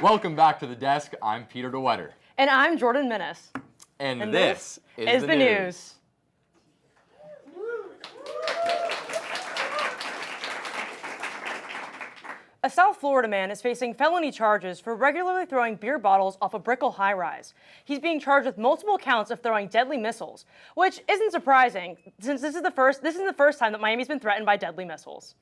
Welcome back to the desk. I'm Peter DeWetter. And I'm Jordan Minnis. And this is the news. A South Florida man is facing felony charges for regularly throwing beer bottles off a Brickell high-rise. He's being charged with multiple counts of throwing deadly missiles, which isn't surprising since this is the first time that Miami's been threatened by deadly missiles.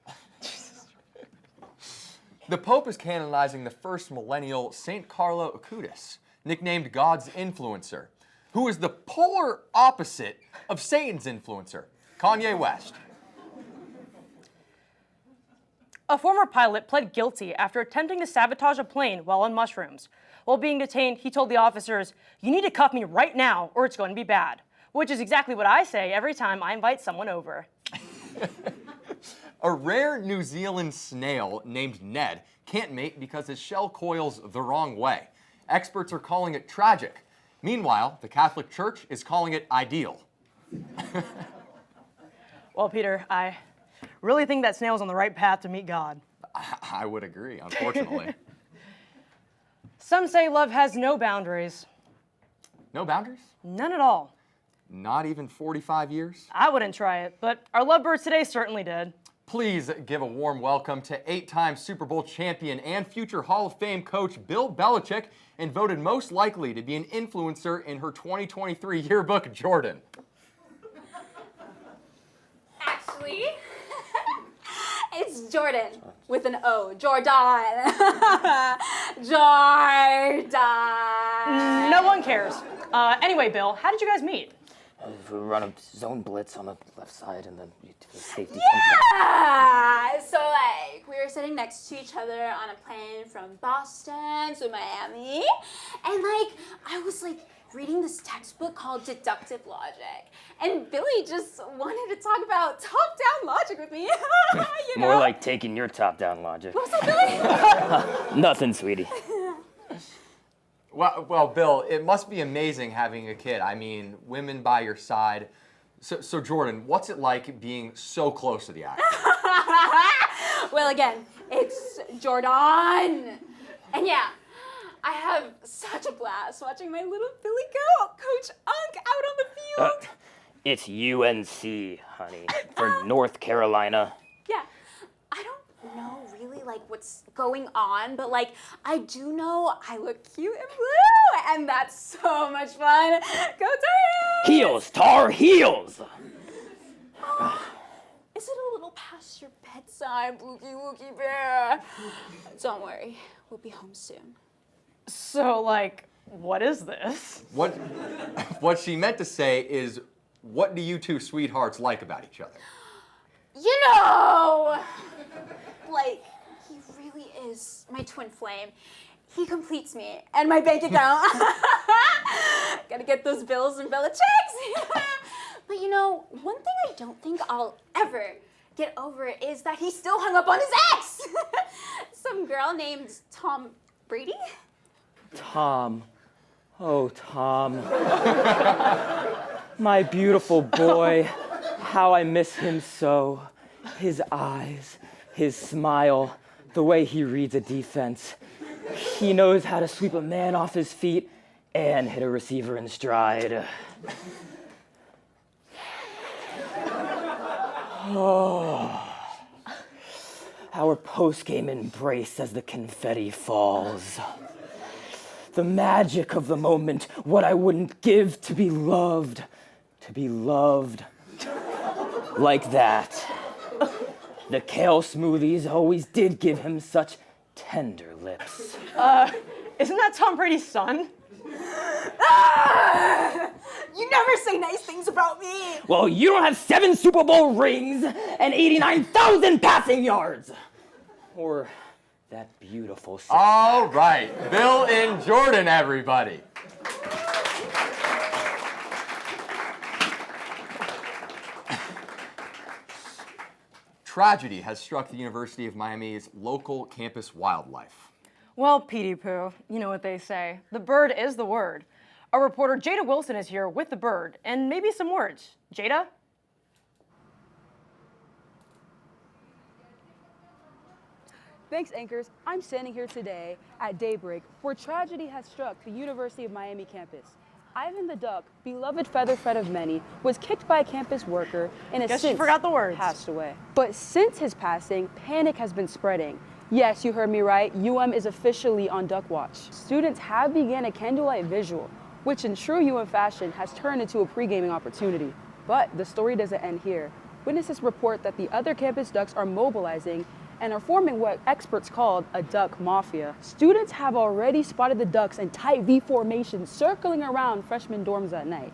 The Pope is canonizing the first millennial St. Carlo Acutis, nicknamed God's influencer, who is the polar opposite of Satan's influencer, Kanye West. A former pilot pled guilty after attempting to sabotage a plane while on mushrooms. While being detained, he told the officers, "You need to cuff me right now or it's going to be bad," which is exactly what I say every time I invite someone over. A rare New Zealand snail named Ned can't mate because his shell coils the wrong way. Experts are calling it tragic. Meanwhile, the Catholic Church is calling it ideal. Well, Peter, I really think that snail's on the right path to meet God. I would agree, unfortunately. Some say love has no boundaries. No boundaries? None at all. Not even 45 years? I wouldn't try it, but our lovebirds today certainly did. Please give a warm welcome to 8-time Super Bowl champion and future Hall of Fame coach Bill Belichick, and voted most likely to be an influencer in her 2023 yearbook, Jordan. Actually, it's Jordan with an O. Jordan. Jordan. No one cares. Anyway, Bill, how did you guys meet? We run a zone blitz on the left side and then safety Yeah! So, we were sitting next to each other on a plane from Boston to Miami. And, I was, reading this textbook called Deductive Logic. And Billy just wanted to talk about top-down logic with me. You know? More like taking your top-down logic. What's up, Billy? Nothing, sweetie. Well, Bill, it must be amazing having a kid. I mean, women by your side. So Jordan, what's it like being so close to the actor? Well, again, it's Jordan. And yeah, I have such a blast watching my little Billy go, Coach Unk, out on the field. It's UNC, honey, for North Carolina. Yeah, I don't know really what's going on, but I do know I look cute and blue, and that's so much fun. Go Tar Heels, Tar Heels! Is it a little past your bedtime, Boogie Woogie Bear? Don't worry, we'll be home soon. So, what is this? What she meant to say is, what do you two sweethearts like about each other? You know, he really is my twin flame. He completes me and my bank account. Gotta get those bills and Bella checks. But one thing I don't think I'll ever get over is that he's still hung up on his ex. Some girl named Tom Brady. Tom. Oh, Tom. My beautiful boy. How I miss him so. His eyes, his smile, the way he reads a defense. He knows how to sweep a man off his feet and hit a receiver in stride. Oh. Our post-game embrace as the confetti falls. The magic of the moment, what I wouldn't give to be loved. To be loved. Like that. The kale smoothies always did give him such tender lips. Isn't that Tom Brady's son? You never say nice things about me. Well, you don't have 7 Super Bowl rings and 89,000 passing yards. Or that beautiful six-pack. All right, Bill and Jordan, everybody. Tragedy has struck the University of Miami's local campus wildlife. Well, Petey Pooh, you know what they say. The bird is the word. Our reporter Jada Wilson is here with the bird, and maybe some words. Jada? Thanks, anchors. I'm standing here today at daybreak where tragedy has struck the University of Miami campus. Ivan the Duck, beloved feather friend of many, was kicked by a campus worker and has Guess you since forgot the words. passed away. But since his passing, panic has been spreading. Yes, you heard me right. UM is officially on duck watch. Students have begun a candlelight visual, which in true UM fashion has turned into a pre-gaming opportunity. But the story doesn't end here. Witnesses report that the other campus ducks are mobilizing and are forming what experts called a duck mafia. Students have already spotted the ducks in tight V formation circling around freshman dorms at night.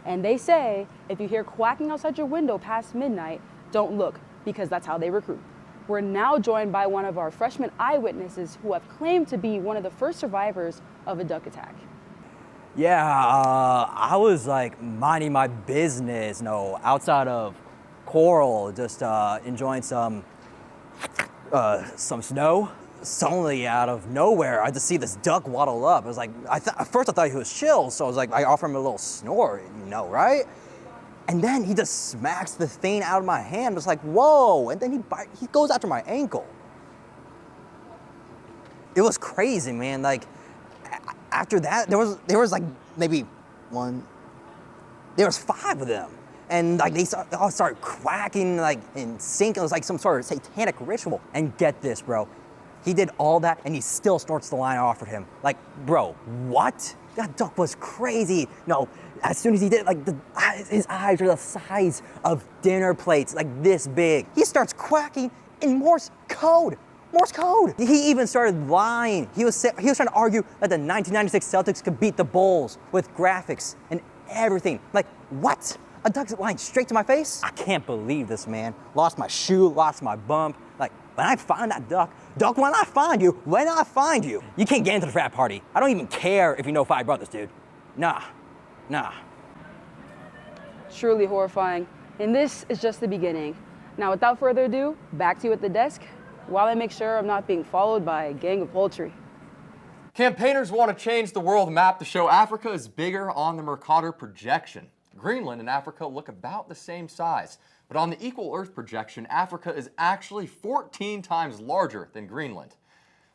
And they say, if you hear quacking outside your window past midnight, don't look, because that's how they recruit. We're now joined by one of our freshman eyewitnesses who have claimed to be one of the first survivors of a duck attack. Yeah, I was like minding my business, outside of Coral, just enjoying some snow. Suddenly, out of nowhere, I just see this duck waddle up. I was like, at first I thought he was chill, so I was like, I offer him a little snore, right? And then he just smacks the thing out of my hand. I was like, whoa! And then he goes after my ankle. It was crazy, man. Like, after that, there was like maybe there was 5 of them. And like they all started quacking like in sync. It was like some sort of satanic ritual. And get this, bro. He did all that and he still snorts the line I offered him. Like, bro, what? That duck was crazy. No, as soon as he did it, like his eyes are the size of dinner plates, like this big. He starts quacking in Morse code. Morse code. He even started lying. He was trying to argue that the 1996 Celtics could beat the Bulls with graphics and everything. Like, what? A duck's lying straight to my face? I can't believe this, man. Lost my shoe, lost my bump. Like, when I find that duck, when I find you, you can't get into the frat party. I don't even care if you know 5 brothers, dude. Nah. Truly horrifying. And this is just the beginning. Now, without further ado, back to you at the desk while I make sure I'm not being followed by a gang of poultry. Campaigners want to change the world map to show Africa is bigger on the Mercator projection. Greenland and Africa look about the same size, but on the Equal Earth projection, Africa is actually 14 times larger than Greenland,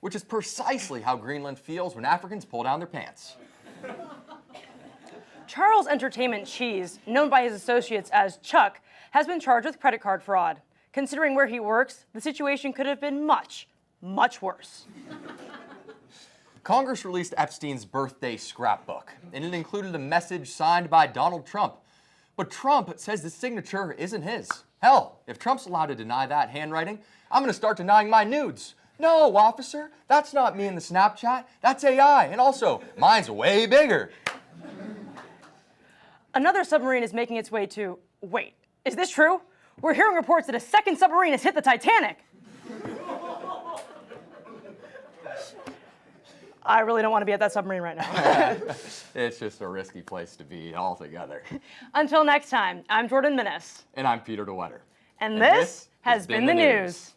which is precisely how Greenland feels when Africans pull down their pants. Charles Entertainment Cheese, known by his associates as Chuck, has been charged with credit card fraud. Considering where he works, the situation could have been much, much worse. Congress released Epstein's birthday scrapbook, and it included a message signed by Donald Trump. But Trump says the signature isn't his. Hell, if Trump's allowed to deny that handwriting, I'm going to start denying my nudes. No, officer, that's not me in the Snapchat. That's AI, and also, mine's way bigger. Another submarine is making its way to... Wait, is this true? We're hearing reports that a second submarine has hit the Titanic. I really don't want to be at that submarine right now. It's just a risky place to be altogether. Until next time, I'm Jordan Minnis. And I'm Peter DeWetter. And this has been the news.